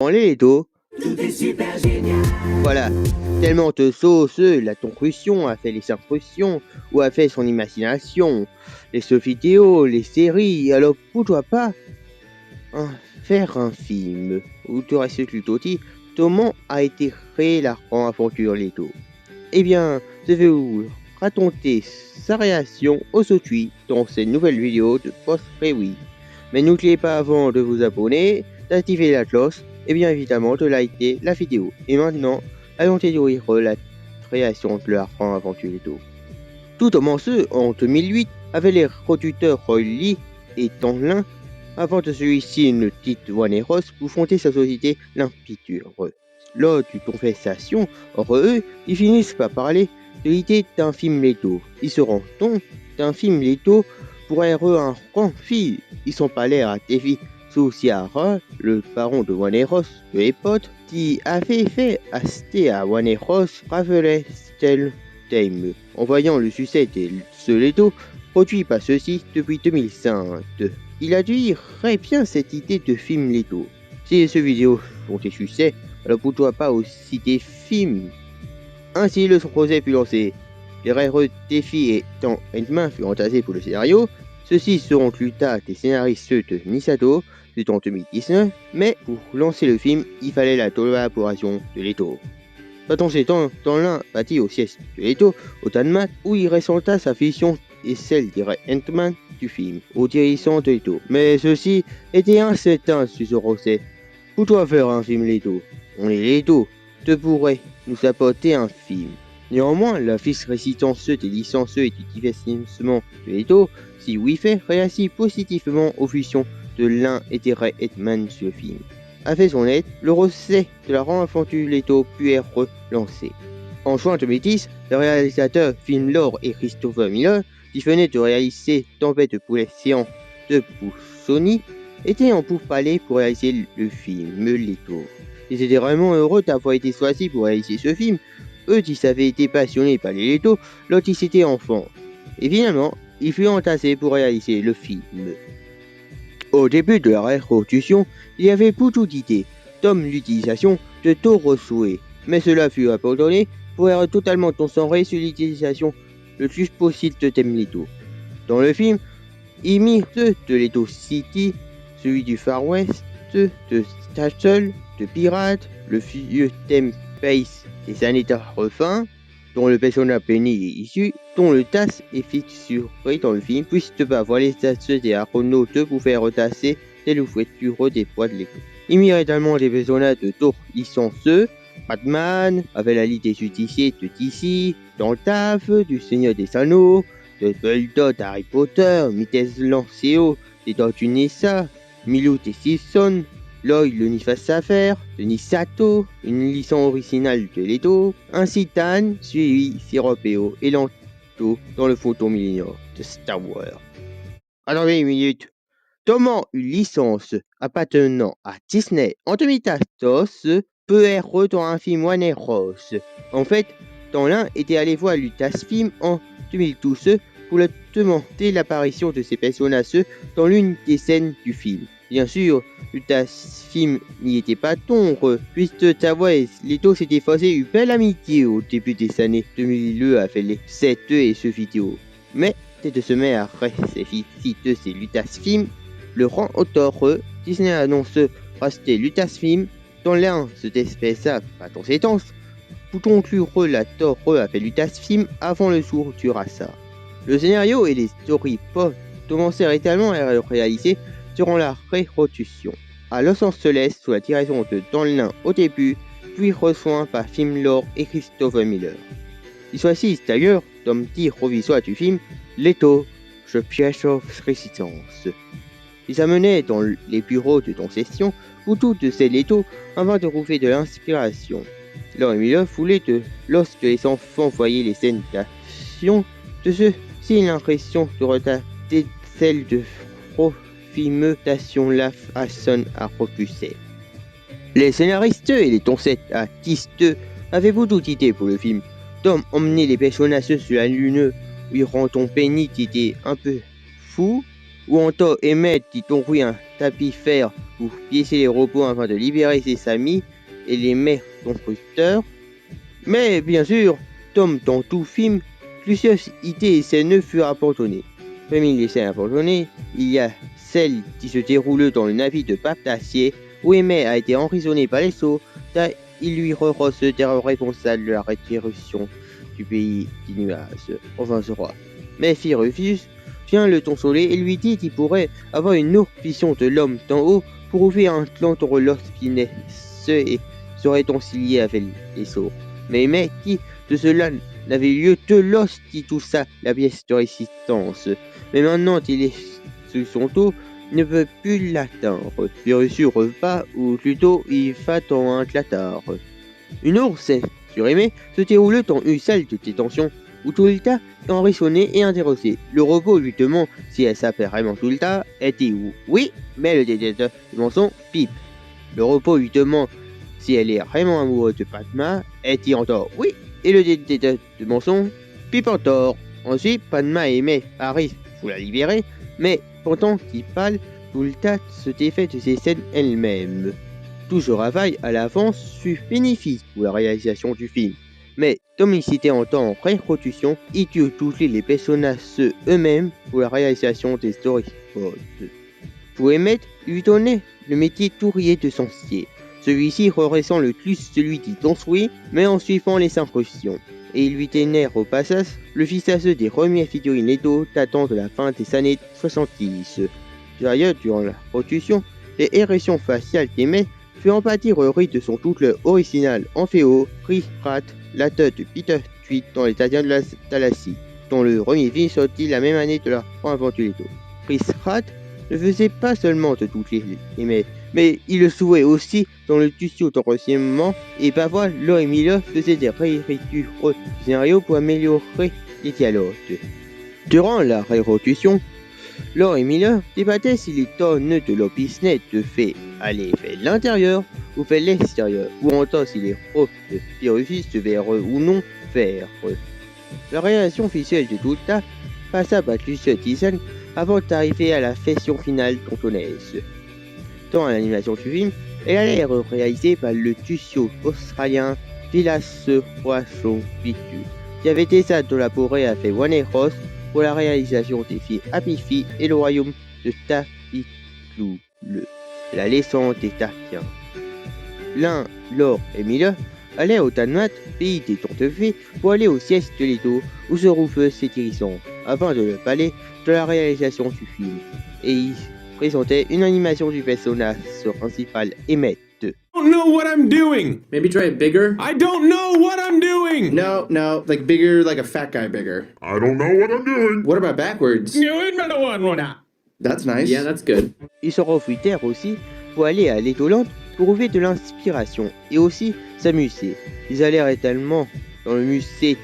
Dans les Leto, voilà, tellement de sauce, la conclusion a fait les impressions, ou a fait son imagination, les jeux vidéo, les séries, alors pourquoi pas faire un film où tu restes plutôt dit comment a été créée la grande aventure Leto. Eh bien, je vais vous raconter sa réaction aujourd'hui dans cette nouvelle vidéo de Post Freeway. Mais n'oubliez pas avant de vous abonner, d'activer la cloche et bien évidemment de liker la vidéo. Et maintenant, allons découvrir la création de la grande aventure Leto. Tout commence en 2008 avec les producteurs Roy Lee et Tanglin avant de celui-ci une petite Warner Bros. Pour fonder sa société Pictures. Lors d'une conversation entre eux, ils finissent par parler de l'idée d'un film Leto. Ils se rendent compte qu'un film Leto pourrait être un grand film. Ils sont pas l'air à Davy Souciara, le baron de Warner Bros. De l'époque, qui avait fait acheter à Warner Bros. Ravelin Stell Time. En voyant le succès de ce Leto produit par ceux-ci depuis 2005. Il admirerait bien cette idée de film Leto. Si ces vidéos sont des succès, alors pourquoi pas aussi des films. Ainsi le projet fut lancé. Les rêves défis étant Ant-Man fut entassé pour le scénario. Ceux-ci seront plus tard des scénaristes de Misato, c'est en 2019, mais pour lancer le film, il fallait la collaboration de Leto. Pendant ces temps, l'un partit au siège de Leto, au Danemark, où il ressenta sa vision et celle des Ant-Man du film, au dirigeant de Leto. Mais ceci était incertain sur ce procès. Pourquoi faire un film Leto? On est Leto, te pourrait nous apporter un film. Néanmoins, la fiche résistance des licencieux et du divertissement de Leto, si Wifei réagit positivement aux fusions de l'un et des Ant-Man sur le film. Avec son aide, le recet de la grande aventure Leto put être relancé. En juin 2010, le réalisateur Film Lore et Christopher Miller, qui venait de réaliser Tempête de poulet séant de pour Sony, étaient en pourparlers pour réaliser le film Leto. Ils étaient vraiment heureux d'avoir été choisis pour réaliser ce film, eux qui avaient été passionnés par les Leto lorsqu'ils étaient enfants. Et finalement, ils furent entassés pour réaliser le film. Au début de la reconstruction, il y avait beaucoup d'idées, comme l'utilisation de taux ressoués, mais cela fut abandonné pour être totalement concentré sur l'utilisation le plus possible de thèmes Leto. Dans le film, il mit ceux de Leto City, celui du Far West, de Castle, de Pirates, le vieux thème Space des années refins, dont le personnage Penny est issu, dont le TAS est figuré dans le film, puisque pas voir les statues des astronautes pour faire retasser telle ouverture des poids de l'école. Il mit également des personnages de d'autres licencieux, Batman, avec la Ligue des Justiciers de DC, dans le taf, du Seigneur des Anneaux, de Dumbledore Harry Potter, Mites Lanceo, des Tortues Ninja, Milou des Simpsons, Lloyd le Nifas Affair, de Nisato, une licence originale de Leto, ainsi Tan, suivi Siropeo et Lanto dans le photo millénaire de Star Wars. Attendez une minute. Comment une licence appartenant à Disney en 2014 peut être dans un film Warner Bros? En fait, dans l'un était allé voir Lucasfilm en 2012 pour leur demander l'apparition de ces personnages dans l'une des scènes du film. Bien sûr, Lucasfilm n'y était pas tendre, puisque Tawa et Leto s'étaient forcés une belle amitié au début des années 2002 avec les 7 et ce vidéo. Mais, cette semaine après ces visites c'est Lucasfilm, le rang auteur, Disney annonce racheter Lucasfilm, dans l'un se déspessa par conséquence, pour conclure la torre avec Lucasfilm avant le jour du rachat. Le scénario et les storyboards commencèrent également à être réalisés durant la reconstruction à Los Angeles sous la direction de Dan Lin au début, puis rejoint par Film Lore et Christopher Miller. Ils choisissent d'ailleurs comme titre provisoire du film Leto, The Piège of Resistance. Ils amenaient dans les bureaux de concession pour toutes ces Leto afin de trouver de l'inspiration. Lore et Miller voulaient que lorsque les enfants voyaient les scènes d'action de ceux-ci l'impression de retarder celle de filmation la façon à repousser. Les scénaristes et les concepts artistes avaient beaucoup d'idées pour le film. Tom emmenait les personnages sur la lune où ils rendent Penny qui était un peu fou, ou encore Emmett qui construit un tapis fer pour piéger les robots afin de libérer ses amis et les mères constructeurs. Mais bien sûr, comme dans tout film, plusieurs idées et scènes furent abandonnées. Parmi les scènes abandonnées, il y a celle qui se déroule dans le navire de pape d'acier où Aimé a été emprisonné par les sceaux, car il lui rerosse d'être responsable de la résurrection du pays des nuages, enfin ce roi. Mais Firufus vient le consoler et lui dit qu'il pourrait avoir une autre vision de l'homme d'en haut pour ouvrir un clan entre lorsqu'il naissait et serait concilié avec les sceaux. Mais Aimé dit que cela n'avait lieu que lorsqu'il toucha la pièce de résistance. Mais maintenant qu'il est sous son dos, il ne peut plus l'atteindre. Firufus repart, ou plutôt il va dans un clatar. Une autre scène sur Aimé se déroule dans une salle de détention où Tulta est enraisonné et interrogé. Le robot lui demande si elle s'appelle vraiment Tulta. Elle dit oui, mais le détecteur de mensonge pipe. Le robot lui demande si elle est vraiment amoureuse de Padma. Elle dit encore oui, et le détecteur de mensonge pipe encore. Ensuite, Padma et Aimé arrivent pour la libérer, mais pendant qu'il parle, Tulta se défait de ses scènes elle-même. Tout ce travail à l'avance fut bénéfique pour la réalisation du film. Mais comme il s'était en temps en pré-production, il dut toucher les personnages eux-mêmes pour la réalisation des storyboards. Pour Emmett, lui donnait le métier tourrier de sorcier. Celui-ci ressent le plus celui qui construit, mais en suivant les instructions. Et il lui tenait au passage le visage des premières figurines Lego datant de la fin des années 70. D'ailleurs, durant la production, les érections faciales d'Emmett furent en partie reprises de son double original en VO, Chris Pratt, l'acteur de Peter Tweed dans Les Gardiens de la Galaxie, dont le premier film sortit la même année de la fin aventure Leto. Chris Pratt ne faisait pas seulement de doubler Emmett, mais il le jouait aussi dans le studio d'enregistrement et parfois Lord Miller faisait des réécritures du scénario pour améliorer les dialogues. Durant la réécriture, Lord Miller débattait si les tonnes de leur business de fait aller vers l'intérieur ou vers l'extérieur, ou encore si les profs de Firufus devaient ou non faire. La réalisation visuelle de Tulta passa par plusieurs dizaines avant d'arriver à la version finale cantonaise. Dans l'animation du film, elle a l'air réalisée par le studio australien Villas Poisson Pictures, qui avait déjà collaboré avec Warner Bros pour la réalisation des films Happy Feet et le royaume de Tapitlou, la légende des Tarkiens. L'un, Lord et Miller, allaient au Danemark, pays des contes de fées, pour aller au siège de Leto, où se trouve ses dirigeants, avant de le parler de la réalisation du film. Et ils présentaient une animation du personnage principal Emmett. I don't know what I'm doing. Maybe try it bigger? I don't know what I'm doing. No, like bigger, like a fat guy bigger. I don't know what I'm doing. What about backwards? That's nice. Yeah, that's good. Ils se refutèrent aussi pour aller à Legoland pour trouver de l'inspiration et aussi s'amuser. Ils allèrent également dans le musée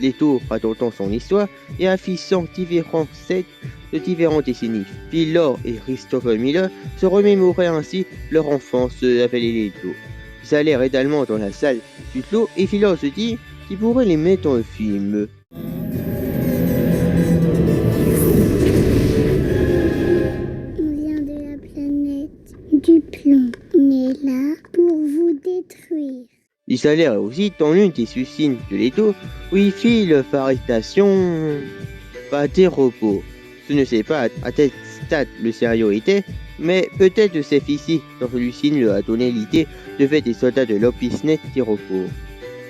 Leto racontant son histoire et affichant différents sets de différentes décennies. Phil Lord et Christopher Miller se remémoraient ainsi leur enfance avec les Leto. Ils allèrent également dans la salle du clos et Phil Lord se dit qu'il pourrait les mettre dans le film. On vient de la planète du plomb. On est là pour vous détruire. Ils allèrent aussi dans l'une des usines de Leto où ils firent la fabrication par des robots. Je ne sais pas à quel stade le scénario était, mais peut-être de ces ici dans l'usine leur a donné l'idée de faire des soldats de leur business des robots.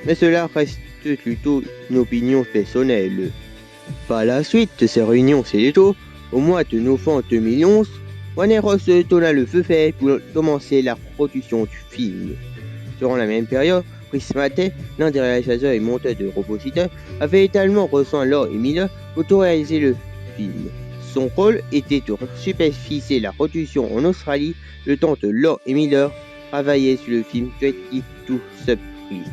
Mais cela reste plutôt une opinion personnelle. Par la suite de ces réunions chez Leto, au mois de novembre 2011, Warner Bros donna le feu vert pour commencer la production du film. Durant la même période, Chris Mathey, l'un des réalisateurs et monteurs de Robotiteur, avait également rejoint Lord et Miller pour réaliser le film. Son rôle était de superviser la production en Australie, le temps que Lord et Miller travaillaient sur le film Creative to Surprise.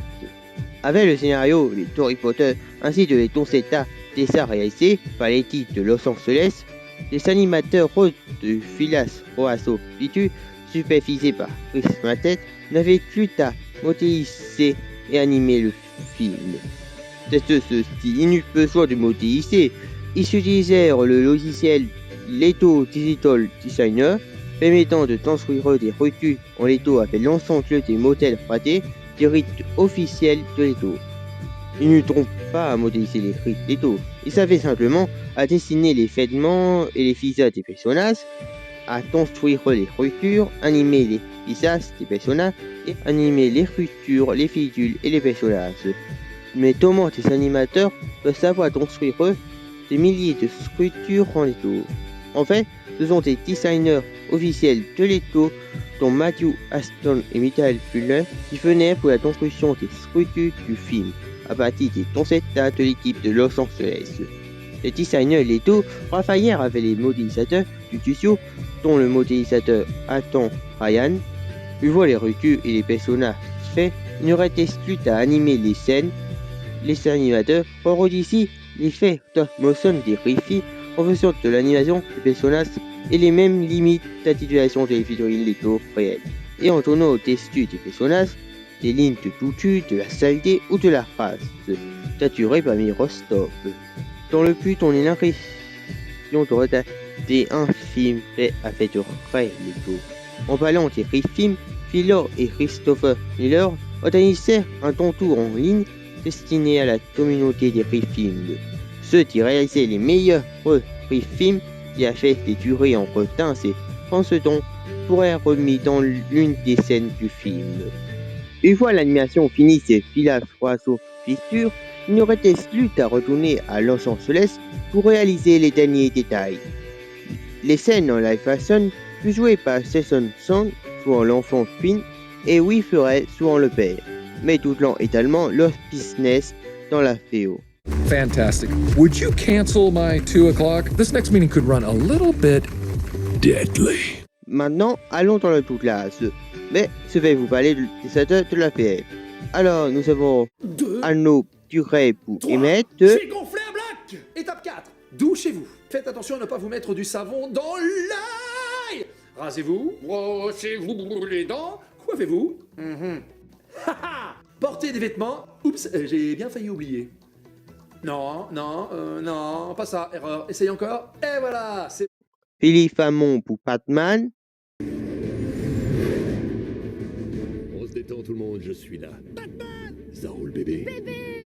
Avec le scénario, les Harry Potter ainsi que les concept art déjà réalisés par l'équipe de Los Angeles, les animateurs de Villas Poisson Pictures, supervisés par Chris Mathey, n'avaient plus qu'à modéliser et animer le film. C'est ceci, il n'eut besoin de modéliser. Ils utilisèrent le logiciel Leto Digital Designer permettant de construire des reculs en Leto avec l'ensemble des modèles ratés des rites officiels de Leto. Ils ne trompent pas à modéliser les rites Leto, ils savaient simplement à dessiner les vêtements et les visages des personnages, à construire les reculs, animer les visages des personnages et animer les rutures, les figures et les personnages. Mais comment des animateurs peuvent savoir construire des milliers de structures en Leto? En fait, ce sont des designers officiels de Leto, dont Matthew Aston et Michael Fuller, qui venaient pour la construction des structures du film, à partir des concepts de l'équipe de Los Angeles. Les designers Leto travaillèrent avec les modélisateurs du studio, dont le modélisateur Ethan Ryan. Une fois les reculs et les personnages faits, il ne restait plus qu'à animer les scènes. Les animateurs feront ici l'effet stop motion des Riffy en faisant de l'animation des personnages et les mêmes limites d'articulation des figurines Leto réelles, et en tournant au-dessus des personnages des lignes de toutu, de la saleté ou de la race, capturées par Mirostop. Dans le but, on est l'impression de regarder un film fait avec de vrais Leto. En parlant des Riffy, Philor et Christopher Miller organisèrent un concours en ligne destiné à la communauté des Riffy. Ceux qui réalisaient les meilleurs Riffy qui avaient des durées entre 15 et 30 secondes pourraient être remis dans l'une des scènes du film. Une fois l'animation finie et Philip Oiseau fissure, il ne restait plus qu'à retourner à Los Angeles pour réaliser les derniers détails. Les scènes en live action furent jouées par Jason Song, soit l'enfant Finn, et Will Ferrell, soit le père, mais tout en étalement leur business dans la VO. Fantastic. Would you cancel my 2 o'clock? This next meeting could run a little bit deadly. Maintenant, allons dans le tout classe. Mais je vais vous parler des auteurs de la PF. Alors, nous avons Arnaud Duret pour émettre. J'ai gonflé un bloc. Étape 4. Douchez-vous. Faites attention à ne pas vous mettre du savon dans l'œil. Rasez-vous. Brossez-vous les dents. Coiffez-vous. Portez des vêtements. Oups, j'ai bien failli oublier. Non, pas ça, erreur. Essaye encore. Et voilà, c'est... Philippe Hamon pour Batman. On se détend tout le monde, je suis là. Batman! Ça roule bébé.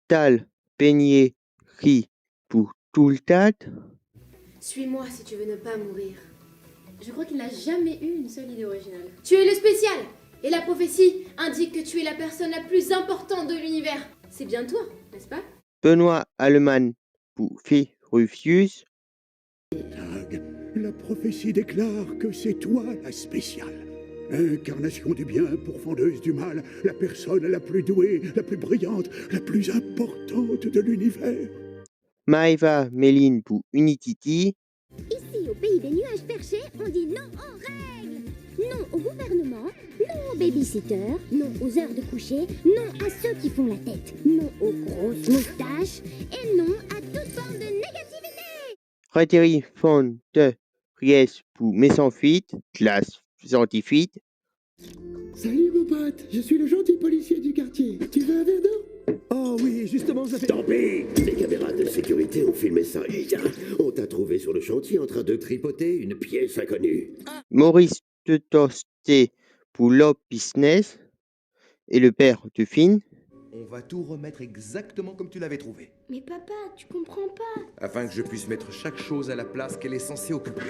Tal Peigné Ri pour Toultat. Suis-moi si tu veux ne pas mourir. Je crois qu'il n'a jamais eu une seule idée originale. Tu es le spécial! Et la prophétie indique que tu es la personne la plus importante de l'univers. C'est bien toi, n'est-ce pas? Benoît Allemann pour Phil Rufius. Tag, la prophétie déclare que c'est toi la spéciale. Incarnation du bien, pourfendeuse du mal, la personne la plus douée, la plus brillante, la plus importante de l'univers. Maëva Méline pour Unitity. Ici, au pays des nuages perchés, on dit non aux règles. Non au gouvernement, non aux babysitters, non aux heures de coucher, non à ceux qui font la tête, non aux grosses moustaches et non à toute forme de négativité. Frédéric Font de Ries pour Messanfuite, classe scientifique. Salut mon pote, je suis le gentil policier du quartier. Tu veux un verre d'eau? Oh oui, justement, ça fait... Tant pis! Les caméras de sécurité ont filmé ça. On t'a trouvé sur le chantier en train de tripoter une pièce inconnue. Maurice de Tosté pour Love Business et le père de Finn. On va tout remettre exactement comme tu l'avais trouvé, Mais papa, tu comprends pas. afin que je puisse mettre chaque chose à la place qu'elle est censée occuper.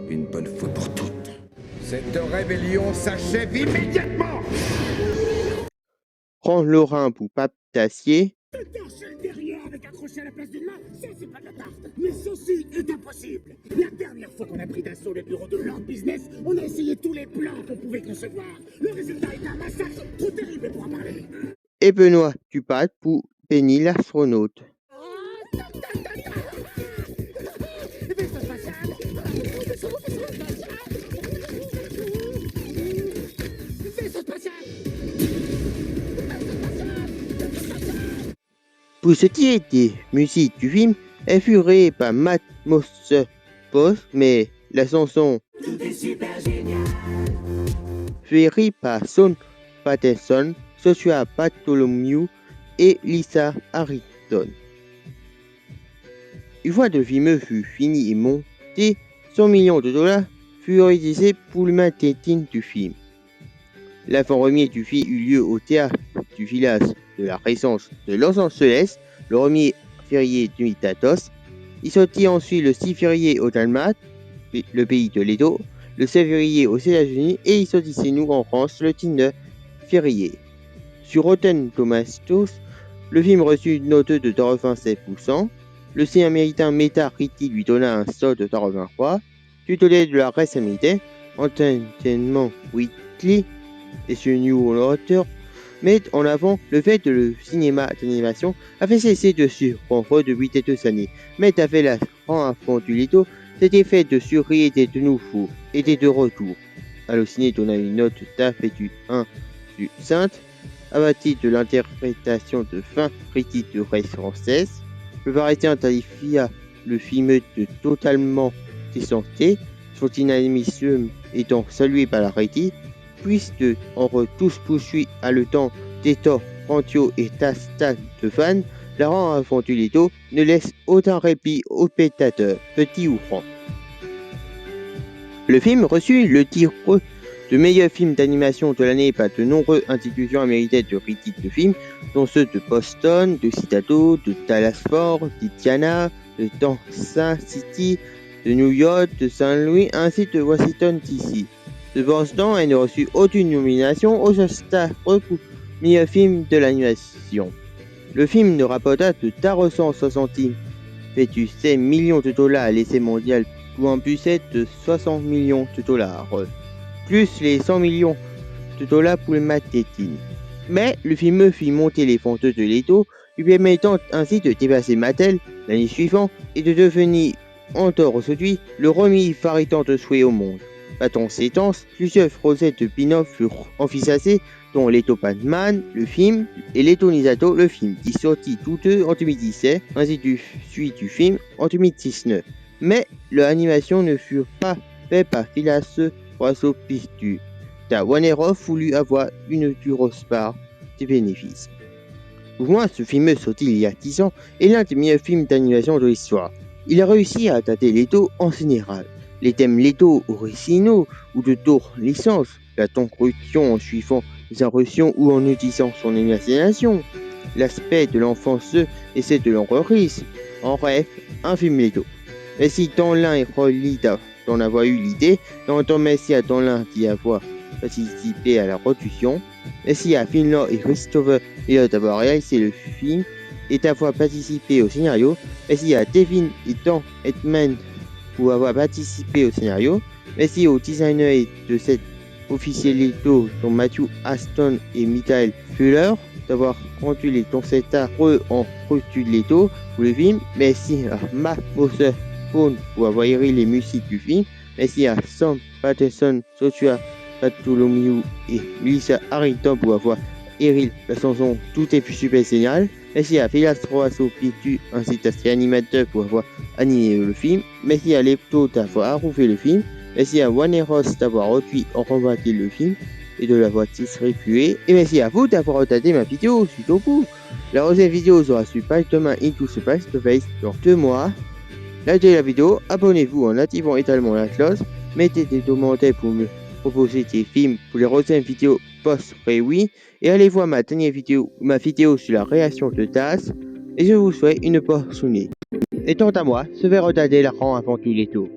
Une bonne fois pour toutes. Cette rébellion s'achève immédiatement! Franck Lorrain pour Pape Tassier. Torcher derrière avec accroché à la place d'une main, ça c'est pas de la tarte. Mais ceci est impossible. La dernière fois qu'on a pris d'assaut le bureau de Lord Business, on a essayé tous les plans qu'on pouvait concevoir. Le résultat est un massacre trop terrible pour en parler. Et Benoît Tupat pour Penny l'astronaute. Pour ce qui est des musiques du film, elle fut créée par Matt Post, mais la chanson fut écrite par Son Patterson, Joshua Bartholomew et Lisa Harrison. Une fois le film fut fini et monté, budgété 100 millions de dollars fut utilisé pour le marketing du film. L'avant-première du film eut lieu au théâtre du village de la Renaissance de Los Angeles le 1er février 2014. Il sortit ensuite le 6 février au Danemark, le pays de Leto, le 7 février aux États-Unis et il sortit chez nous en France le 19 février. Sur Rotten Tomatoes, le film reçut une note de 87%. Le site américain Metacritic lui donna un score de 83. Du côté de la presse américaine, Entertainment Weekly et sur New Yorker mettent en avant le fait que le cinéma d'animation avait cessé de surprendre depuis quelques années, mais avec la renfort du Leto, cet effet de surprise était de nouveau, était de retour. Allociné donna une note d'affaire du 1 du 5, à partir de l'interprétation de fin critique de presse française. Le Parisien qualifia le film de totalement déchanté, son dynamisme étant salué par la critique, puisque entre tous poursuit à le temps d'Hector, Rantio et Tastan de fans, la rencontre du Leto ne laisse aucun répit aux spectateurs, petits ou grands. Le film reçut le titre de meilleur film d'animation de l'année par de nombreuses institutions américaines de critiques de films, dont ceux de Boston, de Chicago, de Dallas Fort, d'Indiana, de Kansas City, de New York, de Saint-Louis, ainsi que de Washington DC. Cependant, elle ne reçut aucune nomination aux Oscars pour meilleur film de l'animation. Le film ne rapporta que 467 millions de dollars à l'essai mondial pour un budget de 60 millions de dollars, plus les 100 millions de dollars pour le marketing. Mais le film fit monter les ventes de Leto, lui permettant ainsi de dépasser Mattel l'année suivante et de devenir encore aujourd'hui le premier fabricant de jouets au monde. Par conséquence, plusieurs projets de spin-off furent envisagés, dont Leto Batman, le film, et Leto Nisato, le film, qui sortit tous deux en 2017, ainsi que suite du film en 2019. Mais leur animation ne fut pas faite par Phileas Oiseau Pictures, car Warner voulut avoir une plus grosse part des bénéfices. Pour moi, ce film sorti il y a 10 ans est l'un des meilleurs films d'animation de l'histoire. Il a réussi à adapter Leto en général. Les thèmes Leto originaux ou de d'autres licences, la construction en suivant les inventions ou en utilisant son imagination, l'aspect de l'enfance et celle de l'entreprise. En bref, un film Leto. Et si dans l'un est relié d'en avoir eu l'idée, dans merci à dans l'un d'y avoir participé à la production, merci à Finlay et Christopher Miller d'avoir réalisé le film et d'avoir participé au scénario, merci à Devin et Dan Edman pour avoir participé au scénario. Merci aux designers de cet officiel Leto, dont Matthew Aston et Michael Fuller, d'avoir rendu les concepts en produit Leto pour le film. Merci à Matt Moser pour avoir écrit les musiques du film. Merci à Sam Patterson, Joshua Bartholomew et Melissa Harrington pour avoir écrit la chanson Tout est plus super génial. Merci à Phileas Oiseau Pictures ainsi qu'à ses animateurs pour avoir animé le film. Merci à Leto d'avoir approuvé le film. Merci à Warner Bros d'avoir reçu en rembatté le film et de l'avoir distribué. Et merci à vous d'avoir regardé ma vidéo jusqu'au bout. La deuxième vidéo sera sur Spider-Man Into the Spider-Verse dans 2 mois. Likez la vidéo, abonnez-vous en activant également la cloche. Mettez des commentaires pour me proposer des films pour les prochaines vidéos post-oui. Et allez voir ma dernière vidéo, ma vidéo sur la réaction de Taz. Et je vous souhaite une bonne journée. Et quant à moi, je vais regarder la rang avant tout les tours.